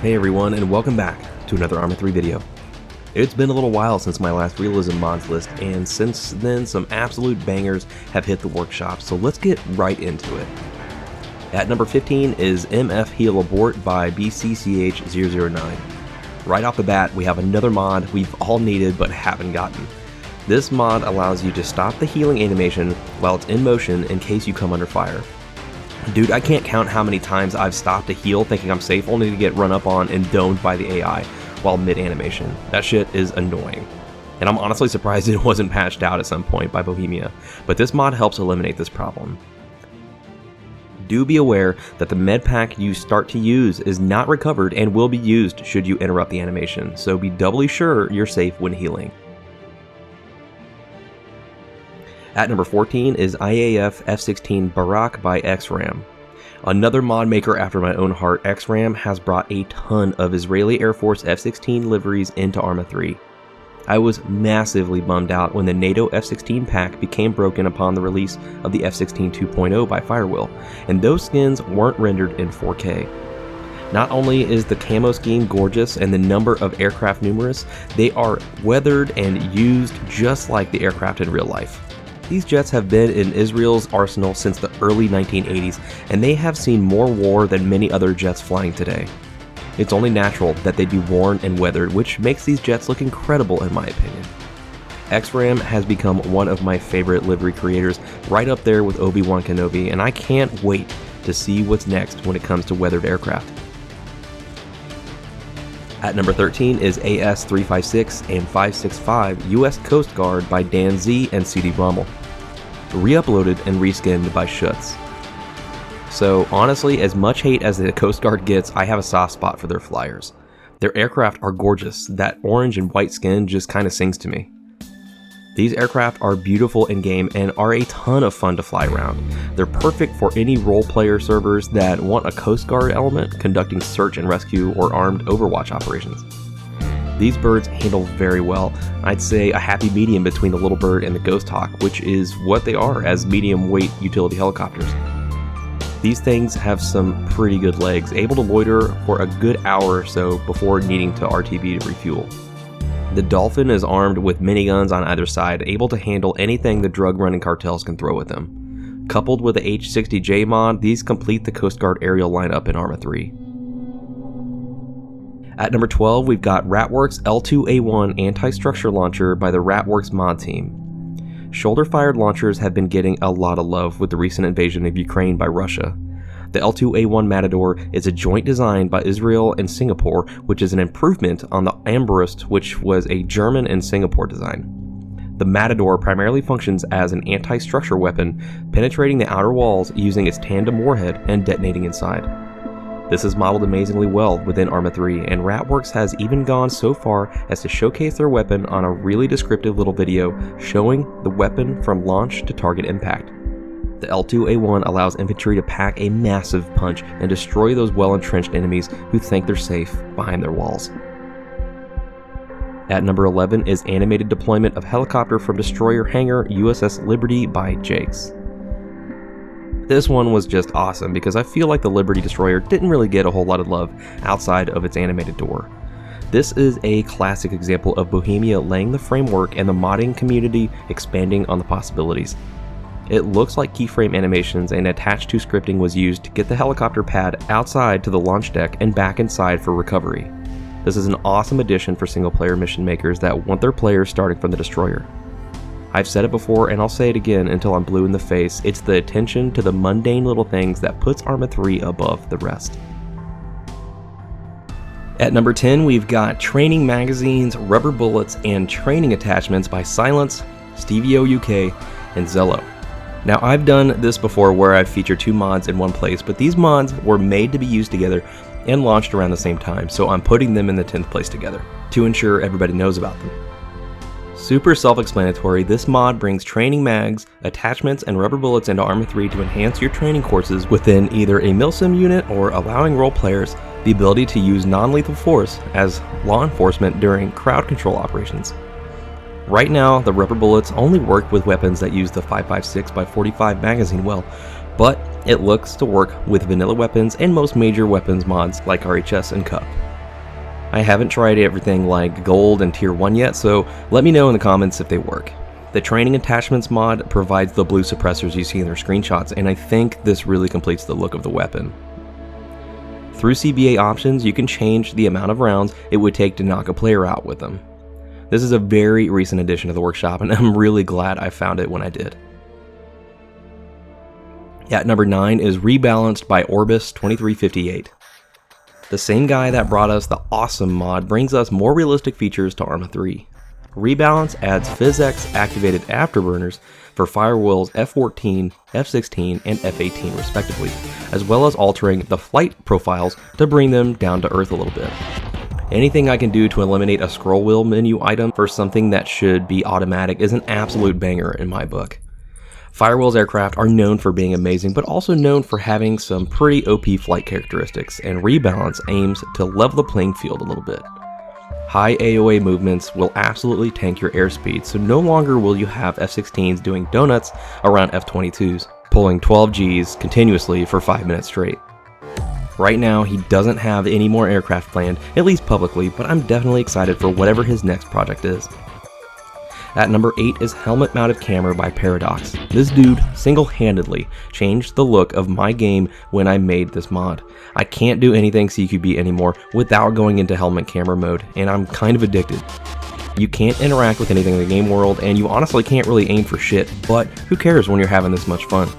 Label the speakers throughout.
Speaker 1: Hey everyone, and welcome back to another Arma 3 video. It's been a little while since my last realism mods list, and since then some absolute bangers have hit the workshop, so let's get right into it. At number 15 is MF Heal Abort by BCCH009. Right off the bat, we have another mod we've all needed but haven't gotten. This mod allows you to stop the healing animation while it's in motion in case you come under fire. Dude, I can't count how many times I've stopped to heal thinking I'm safe only to get run up on and domed by the AI while mid-animation. That shit is annoying. And I'm honestly surprised it wasn't patched out at some point by Bohemia, but this mod helps eliminate this problem. Do be aware that the med pack you start to use is not recovered and will be used should you interrupt the animation, so be doubly sure you're safe when healing. At number 14 is IAF F-16 Barak by XRAM. Another mod maker after my own heart, XRAM has brought a ton of Israeli Air Force F-16 liveries into Arma 3. I was massively bummed out when the NATO F-16 pack became broken upon the release of the F-16 2.0 by Firewheel, and those skins weren't rendered in 4K. Not only is the camo scheme gorgeous and the number of aircraft numerous, they are weathered and used just like the aircraft in real life. These jets have been in Israel's arsenal since the early 1980s, and they have seen more war than many other jets flying today. It's only natural that they be worn and weathered, which makes these jets look incredible in my opinion. XRAM has become one of my favorite livery creators, right up there with Obi-Wan Kenobi, and I can't wait to see what's next when it comes to weathered aircraft. At number 13 is AS-356 and 565 US Coast Guard by Dan Z and CD Rommel. Re-uploaded and reskinned by Schutz. So honestly, as much hate as the Coast Guard gets, I have a soft spot for their flyers. Their aircraft are gorgeous, that orange and white skin just kinda sings to me. These aircraft are beautiful in game and are a ton of fun to fly around. They're perfect for any role player servers that want a Coast Guard element conducting search and rescue or armed Overwatch operations. These birds handle very well. I'd say a happy medium between the Little Bird and the Ghost Hawk, which is what they are as medium weight utility helicopters. These things have some pretty good legs, able to loiter for a good hour or so before needing to RTB to refuel. The Dolphin is armed with miniguns on either side, able to handle anything the drug-running cartels can throw at them. Coupled with the H-60J mod, these complete the Coast Guard aerial lineup in Arma 3. At number 12, we've got Ratworks L2A1 anti-structure launcher by the Ratworks mod team. Shoulder-fired launchers have been getting a lot of love with the recent invasion of Ukraine by Russia. The L2A1 Matador is a joint design by Israel and Singapore, which is an improvement on the Armbrust, which was a German and Singapore design. The Matador primarily functions as an anti-structure weapon, penetrating the outer walls using its tandem warhead and detonating inside. This is modeled amazingly well within Arma 3, and Ratworks has even gone so far as to showcase their weapon on a really descriptive little video showing the weapon from launch to target impact. The L2A1 allows infantry to pack a massive punch and destroy those well-entrenched enemies who think they're safe behind their walls. At number 11 is animated deployment of helicopter from destroyer hangar USS Liberty by Jakes. This one was just awesome because I feel like the Liberty destroyer didn't really get a whole lot of love outside of its animated door. This is a classic example of Bohemia laying the framework and the modding community expanding on the possibilities. It looks like keyframe animations and attached to scripting was used to get the helicopter pad outside to the launch deck and back inside for recovery. This is an awesome addition for single player mission makers that want their players starting from the destroyer. I've said it before and I'll say it again until I'm blue in the face, it's the attention to the mundane little things that puts Arma 3 above the rest. At number 10, we've got training magazines, rubber bullets, and training attachments by Silence, Stevio UK, and Zello. Now I've done this before where I've featured two mods in one place, but these mods were made to be used together and launched around the same time, so I'm putting them in the 10th place together to ensure everybody knows about them. Super self-explanatory, this mod brings training mags, attachments, and rubber bullets into Arma 3 to enhance your training courses within either a milsim unit or allowing role players the ability to use non-lethal force as law enforcement during crowd control operations. Right now, the rubber bullets only work with weapons that use the 5.56x45 magazine well, but it looks to work with vanilla weapons and most major weapons mods like RHS and CUP. I haven't tried everything like Gold and Tier 1 yet, so let me know in the comments if they work. The Training Attachments mod provides the blue suppressors you see in their screenshots, and I think this really completes the look of the weapon. Through CBA options, you can change the amount of rounds it would take to knock a player out with them. This is a very recent addition to the workshop, and I'm really glad I found it when I did. At number 9 is Rebalanced by Orbis 2358. The same guy that brought us the awesome mod brings us more realistic features to Arma 3. Rebalance adds PhysX activated afterburners for Firewall's F-14, F-16, and F-18 respectively, as well as altering the flight profiles to bring them down to earth a little bit. Anything I can do to eliminate a scroll wheel menu item for something that should be automatic is an absolute banger in my book. Firewall's aircraft are known for being amazing, but also known for having some pretty OP flight characteristics, and Rebalance aims to level the playing field a little bit. High AOA movements will absolutely tank your airspeed, so no longer will you have F-16s doing donuts around F-22s, pulling 12 Gs continuously for 5 minutes straight. Right now, he doesn't have any more aircraft planned, at least publicly, but I'm definitely excited for whatever his next project is. At number 8 is Helmet Mounted Camera by Paradox. This dude single-handedly changed the look of my game when I made this mod. I can't do anything CQB anymore without going into helmet camera mode, and I'm kind of addicted. You can't interact with anything in the game world, and you honestly can't really aim for shit, but who cares when you're having this much fun?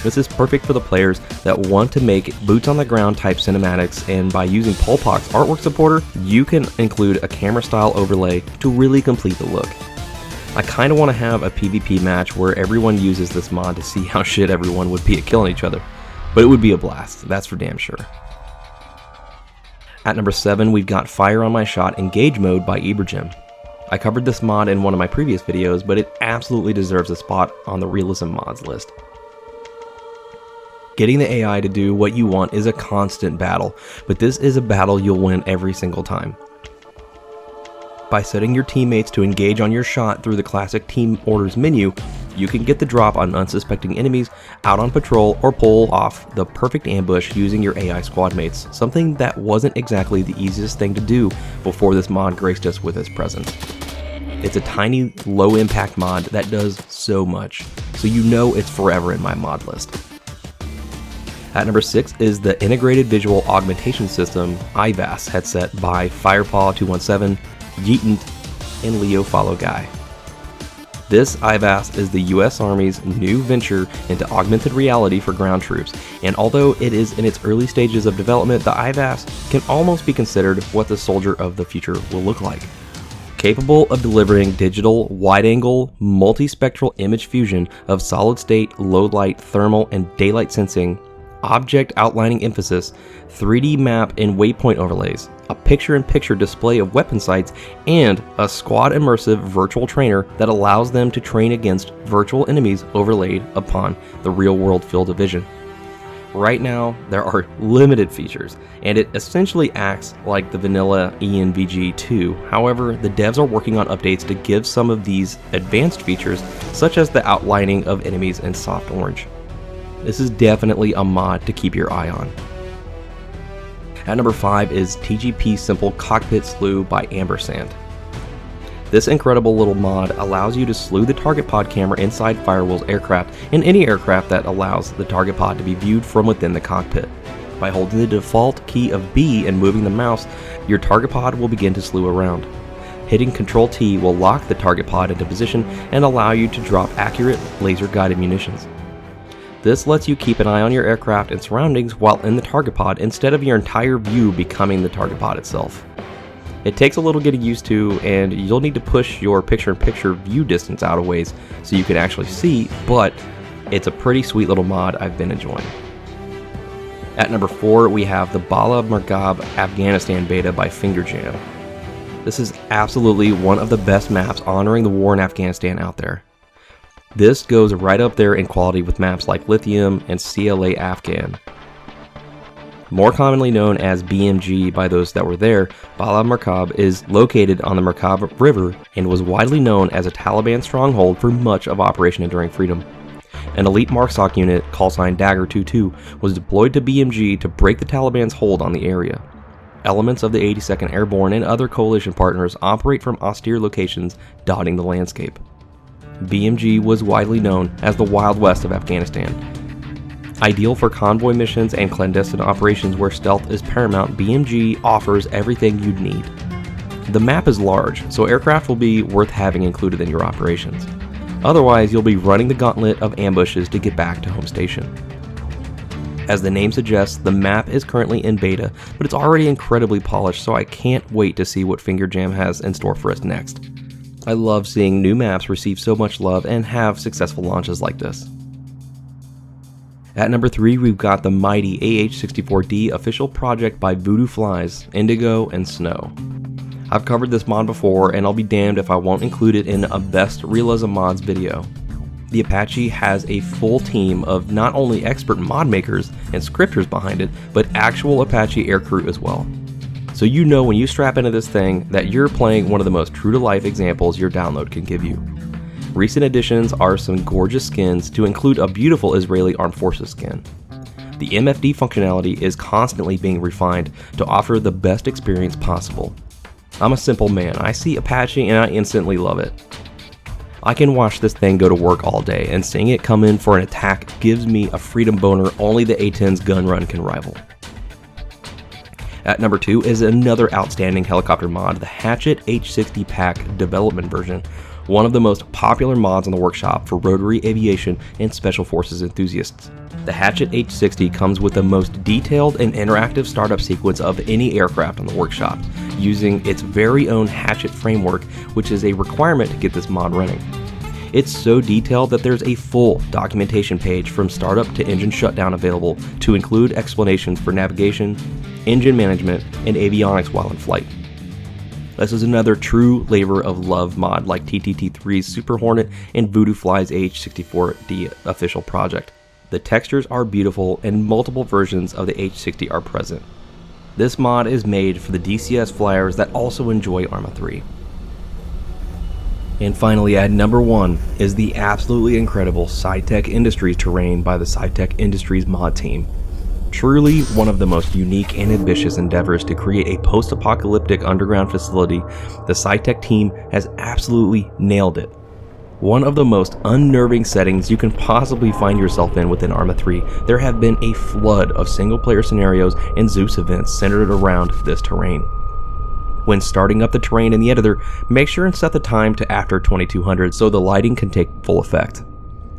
Speaker 1: This is perfect for the players that want to make boots on the ground type cinematics, and by using Polpock's artwork supporter, you can include a camera style overlay to really complete the look. I kinda wanna have a PvP match where everyone uses this mod to see how shit everyone would be at killing each other, but it would be a blast, that's for damn sure. At number 7, we've got Fire on My Shot Engage Mode by Ibergem. I covered this mod in one of my previous videos, but it absolutely deserves a spot on the realism mods list. Getting the AI to do what you want is a constant battle, but this is a battle you'll win every single time. By setting your teammates to engage on your shot through the classic team orders menu, you can get the drop on unsuspecting enemies out on patrol or pull off the perfect ambush using your AI squad mates, something that wasn't exactly the easiest thing to do before this mod graced us with its presence. It's a tiny, low impact mod that does so much, so you know it's forever in my mod list. At number 6 is the Integrated Visual Augmentation System IVAS headset by Firepaw217, Yeetant, and Leo Follow Guy. This IVAS is the US Army's new venture into augmented reality for ground troops, and although it is in its early stages of development, the IVAS can almost be considered what the soldier of the future will look like. Capable of delivering digital, wide-angle, multispectral image fusion of solid-state, low-light, thermal, and daylight sensing, object outlining emphasis, 3D map and waypoint overlays, a picture-in-picture display of weapon sights, and a squad immersive virtual trainer that allows them to train against virtual enemies overlaid upon the real-world field of vision. Right now, there are limited features, and it essentially acts like the vanilla ENVG-2. However, the devs are working on updates to give some of these advanced features, such as the outlining of enemies in soft orange. This is definitely a mod to keep your eye on. At number 5 is TGP Simple Cockpit Slew by Ampersand. This incredible little mod allows you to slew the target pod camera inside Firewall's aircraft and any aircraft that allows the target pod to be viewed from within the cockpit. By holding the default key of B and moving the mouse, your target pod will begin to slew around. Hitting Ctrl T will lock the target pod into position and allow you to drop accurate laser-guided munitions. This lets you keep an eye on your aircraft and surroundings while in the target pod instead of your entire view becoming the target pod itself. It takes a little getting used to, and you'll need to push your picture-in-picture view distance out a ways so you can actually see, but it's a pretty sweet little mod I've been enjoying. At number 4, we have the Bala Murghab Afghanistan beta by Fingerjam. This is absolutely one of the best maps honoring the war in Afghanistan out there. This goes right up there in quality with maps like Lithium and CLA Afghan. More commonly known as BMG by those that were there, Bala Murghab is located on the Murghab River and was widely known as a Taliban stronghold for much of Operation Enduring Freedom. An elite MARSOC unit, callsign Dagger 22, was deployed to BMG to break the Taliban's hold on the area. Elements of the 82nd Airborne and other coalition partners operate from austere locations dotting the landscape. BMG was widely known as the Wild West of Afghanistan. Ideal for convoy missions and clandestine operations where stealth is paramount, BMG offers everything you'd need. The map is large, so aircraft will be worth having included in your operations. Otherwise, you'll be running the gauntlet of ambushes to get back to home station. As the name suggests, the map is currently in beta, but it's already incredibly polished, so I can't wait to see what Fingerjam has in store for us next. I love seeing new maps receive so much love and have successful launches like this. At number 3, we've got the mighty AH-64D official project by Voodoo Flies, Indigo, and Snow. I've covered this mod before, and I'll be damned if I won't include it in a Best Realism Mods video. The Apache has a full team of not only expert mod makers and scripters behind it, but actual Apache aircrew as well. So you know when you strap into this thing that you're playing one of the most true-to-life examples your download can give you. Recent additions are some gorgeous skins to include a beautiful Israeli Armed Forces skin. The MFD functionality is constantly being refined to offer the best experience possible. I'm a simple man. I see Apache and I instantly love it. I can watch this thing go to work all day, and seeing it come in for an attack gives me a freedom boner only the A-10's gun run can rival. At number 2 is another outstanding helicopter mod, the Hatchet H60 Pack development version, one of the most popular mods in the workshop for rotary aviation and special forces enthusiasts. The Hatchet H60 comes with the most detailed and interactive startup sequence of any aircraft on the workshop, using its very own Hatchet framework, which is a requirement to get this mod running. It's so detailed that there's a full documentation page from startup to engine shutdown available to include explanations for navigation, engine management, and avionics while in flight. This is another true labor of love mod like TTT3's Super Hornet and Voodoo Fly's H64D official project. The textures are beautiful and multiple versions of the H60 are present. This mod is made for the DCS flyers that also enjoy Arma 3. And finally, at number 1 is the absolutely incredible SciTech Industries terrain by the SciTech Industries mod team. Truly one of the most unique and ambitious endeavors to create a post-apocalyptic underground facility, the SciTech team has absolutely nailed it. One of the most unnerving settings you can possibly find yourself in within Arma 3, there have been a flood of single-player scenarios and Zeus events centered around this terrain. When starting up the terrain in the editor, make sure and set the time to after 2200 so the lighting can take full effect.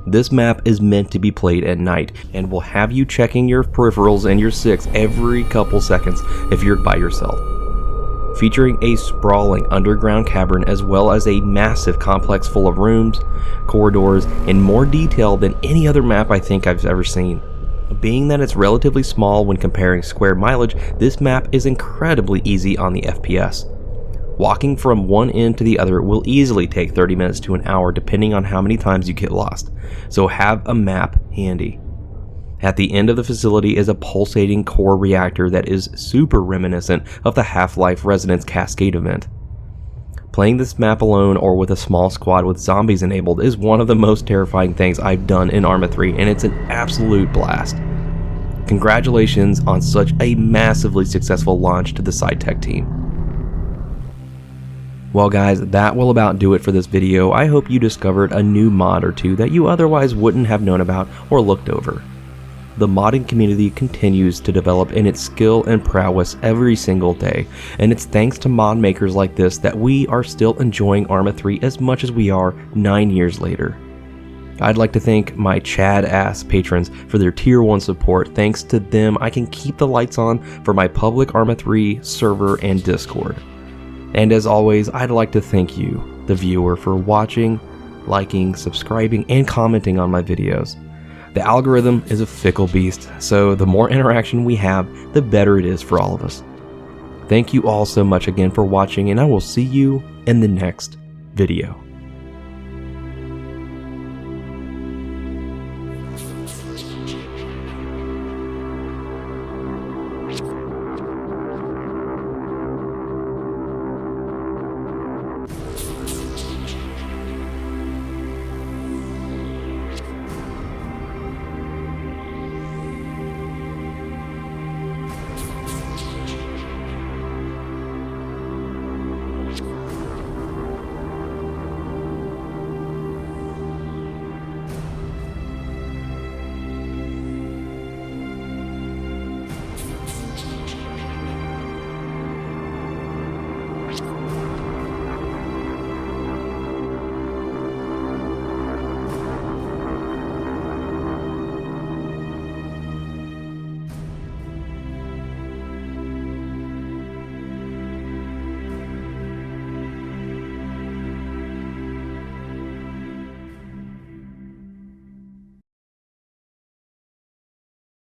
Speaker 1: This map is meant to be played at night and will have you checking your peripherals and your 6 every couple seconds if you're by yourself. Featuring a sprawling underground cavern as well as a massive complex full of rooms, corridors, and more detail than any other map I think I've ever seen. Being that it's relatively small when comparing square mileage, this map is incredibly easy on the FPS. Walking from one end to the other will easily take 30 minutes to an hour depending on how many times you get lost, so have a map handy. At the end of the facility is a pulsating core reactor that is super reminiscent of the Half-Life Resonance Cascade event. Playing this map alone or with a small squad with zombies enabled is one of the most terrifying things I've done in Arma 3, and it's an absolute blast. Congratulations on such a massively successful launch to the SciTech team. Well guys, that will about do it for this video. I hope you discovered a new mod or two that you otherwise wouldn't have known about or looked over. The modding community continues to develop in its skill and prowess every single day, and it's thanks to mod makers like this that we are still enjoying Arma 3 as much as we are 9 years later. I'd like to thank my Chad-ass patrons for their tier 1 support. Thanks to them, I can keep the lights on for my public Arma 3 server and Discord. And as always, I'd like to thank you, the viewer, for watching, liking, subscribing, and commenting on my videos. The algorithm is a fickle beast, so the more interaction we have, the better it is for all of us. Thank you all so much again for watching, and I will see you in the next video.